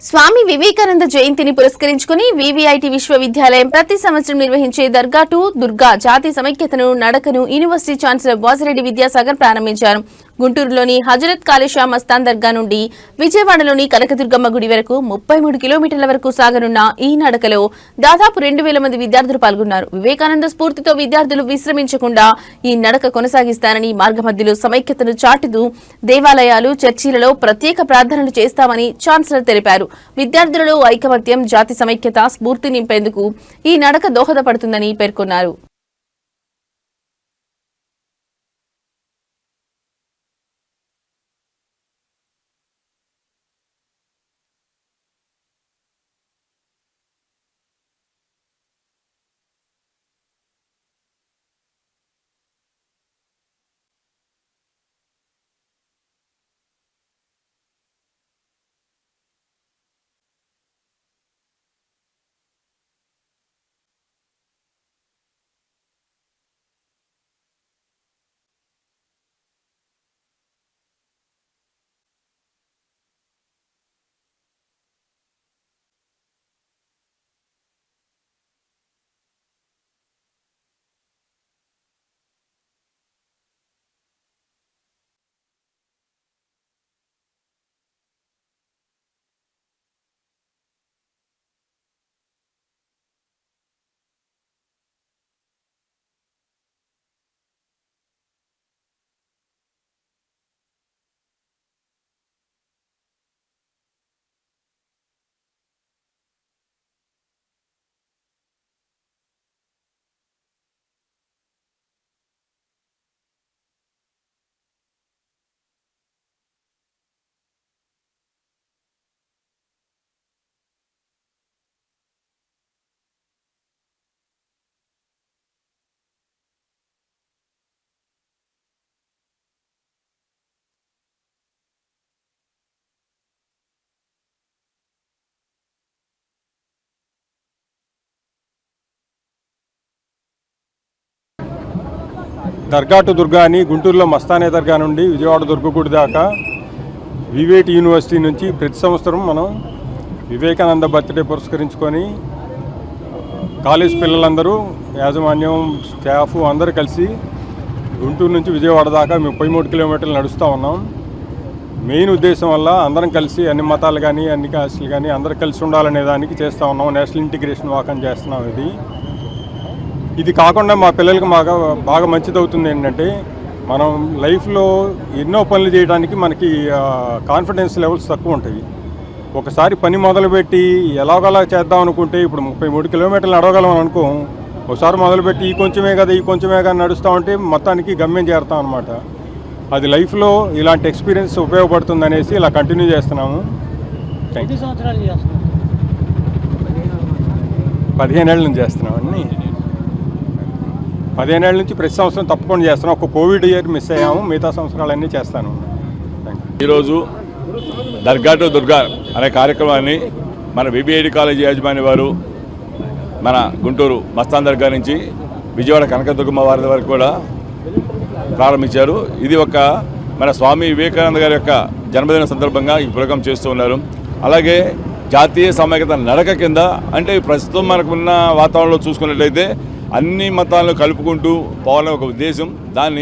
స్వామి వివేకానంద జయంతిని పురస్కరించుకుని వివిఐటి విశ్వవిద్యాలయం ప్రతి సంవత్సరం నిర్వహించే దర్గా టు దుర్గా జాతి సమైక్యతను నడకను యూనివర్సిటీ ఛాన్సలర్ వాసిరెడ్డి విద్యాసాగర్ ప్రారంభించారు. గుంటూరులోని హజరత్ కాళేషా మస్తాన్ దర్గా నుండి విజయవాడలోని కనకదుర్గమ్మ గుడి వరకు 33 కిలోమీటర్ల వరకు సాగనున్న ఈ నడకలో దాదాపు 2000 మంది విద్యార్థులు పాల్గొన్నారు. వివేకానంద స్ఫూర్తితో విద్యార్థులు విశ్రమించకుండా ఈ నడక కొనసాగిస్తారని, మార్గమధ్యలో సమైక్యతను చాటుతూ దేవాలయాలు, చర్చిలలో ప్రత్యేక ప్రార్థనలు చేస్తామని ఛాన్సలర్ తెలిపారు. విద్యార్థులలో ఐకమత్యం, జాతి సమైక్యత స్ఫూర్తి నింపేందుకు ఈ నడక దోహదపడుతుందని పేర్కొన్నారు. దర్గా టు దుర్గా అని గుంటూరులో మస్తానే దర్గా నుండి విజయవాడ దుర్గగుడి దాకా వివేటి యూనివర్సిటీ నుంచి ప్రతి సంవత్సరం మనం వివేకానంద బర్త్డే పురస్కరించుకొని కాలేజ్ పిల్లలందరూ, యాజమాన్యం, స్టాఫ్ అందరూ కలిసి గుంటూరు నుంచి విజయవాడ దాకా 33 కిలోమీటర్లు నడుస్తూ ఉన్నాం. మెయిన్ ఉద్దేశం వల్ల అందరం కలిసి అన్ని మతాలు కానీ అన్ని కాస్టులు కానీ అందరూ కలిసి ఉండాలనే దానికి చేస్తూ ఉన్నాం. నేషనల్ ఇంటిగ్రేషన్ వాక్ అని చేస్తున్నాం. ఇది కాకుండా మా పిల్లలకి బాగా మంచిదవుతుంది ఏంటంటే, మనం లైఫ్లో ఎన్నో పనులు చేయడానికి మనకి కాన్ఫిడెన్స్ లెవెల్స్ తక్కువ ఉంటాయి. ఒకసారి పని మొదలుపెట్టి ఎలాగోలా చేద్దాం అనుకుంటే, ఇప్పుడు 33 కిలోమీటర్లు నడవగలం అనుకో, ఒకసారి మొదలుపెట్టి ఈ కొంచెమే కదా నడుస్తూ ఉంటే మొత్తానికి గమ్యం చేరుతాం అనమాట. అది లైఫ్లో ఇలాంటి ఎక్స్పీరియన్స్ ఉపయోగపడుతుంది అనేసి ఇలా కంటిన్యూ చేస్తున్నాము. 15 ఏళ్ళ నుంచి చేస్తున్నాం అన్నీ. 15 ఏళ్ళ నుంచి ప్రతి సంవత్సరం తప్పకుండా చేస్తున్నాం. ఒక కోవిడ్ ఇయర్ మిస్ అయ్యాము, మిగతా సంవత్సరాలన్నీ చేస్తాను. ఈరోజు దర్గా టు దుర్గా అనే కార్యక్రమాన్ని మన విబిఐటి కాలేజీ యాజమాన్య వారు మన గుంటూరు మస్తాన్ దర్గా నుంచి విజయవాడ కనకదుర్గమ్మ వారి వరకు కూడా ప్రారంభించారు. ఇది ఒక మన స్వామి వివేకానంద గారి యొక్క జన్మదిన సందర్భంగా ఈ ప్రోగ్రాం చేస్తూ ఉన్నారు. అలాగే జాతీయ సమైక్యత నడక కింద, అంటే ప్రస్తుతం మనకున్న వాతావరణంలో చూసుకున్నట్లయితే అన్ని మతాలను కలుపుకుంటూ పోవాలనే ఒక ఉద్దేశం. దాన్ని